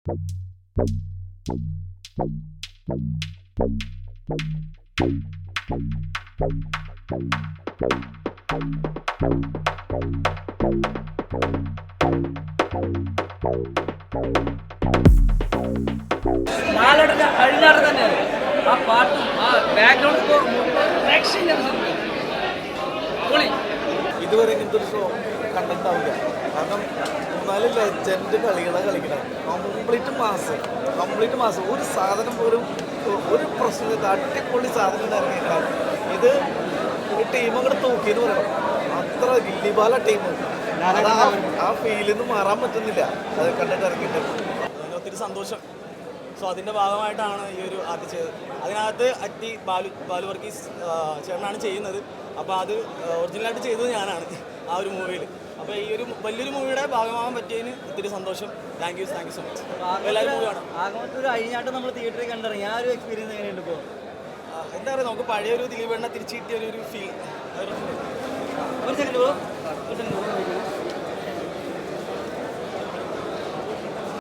നാലെടുക്ക കഴിഞ്ഞാട് തന്നെയാണ് ആ പാട്ടും ആ ബാക്ക്ഗ്രൗണ്ട് സ്കോറും പൊളി. ഇതുവരെ ഇങ്ങനത്തെ ഒരു ഷോ കണ്ടിട്ടുണ്ടാവില്ല. കാരണം മൂന്നാല് ലെജൻഡ് കളികളാണ് കളിക്കണം. കംപ്ലീറ്റ് മാസം ഒരു സാധനം പോലും ഒരു പ്രശ്നമില്ല. അടിപൊളി സാധനം ഇറങ്ങിയിട്ടാണ് ഇത്. ഒരു ടീം അങ്ങോട്ട് തൂക്കിയെന്ന് പറയണം. അത്ര ഗില്ലിബാല ടീം. ആ ഫീലിൽ നിന്ന് മാറാൻ പറ്റുന്നില്ല അത് കണ്ടിട്ട് ഇറങ്ങിയിട്ട്. ഒത്തിരി സന്തോഷം. സോ അതിൻ്റെ ഭാഗമായിട്ടാണ് ഈ ഒരു ആർട്ട് ചെയ്തത്. അതിനകത്ത് ബാലു വർഗീസ് ചേട്ടനാണ് ചെയ്യുന്നത്. അപ്പോൾ അത് ഒറിജിനലായിട്ട് ചെയ്തത് ഞാനാണ് ആ ഒരു മൂവിയിൽ. അപ്പോൾ ഈ ഒരു വലിയൊരു മൂവിയുടെ ഭാഗമാകാൻ പറ്റിയതിന് ഒത്തിരി സന്തോഷം. Thank you so much. എല്ലാവരും മൂവി കാണാം. ആകമത്തെ ഒരു അഴിഞ്ഞാട്ട് നമ്മൾ തിയേറ്ററിൽ കണ്ടിറങ്ങി. ആ ഒരു എക്സ്പീരിയൻസ് എങ്ങനെയുണ്ട് ഇപ്പോൾ? എന്താ പറയുക, നമുക്ക് പഴയൊരു ദിലീപ് എണ്ണ തിരിച്ചു കിട്ടിയ ഒരു ഫീൽ. ഒരു സെക്കൻഡ്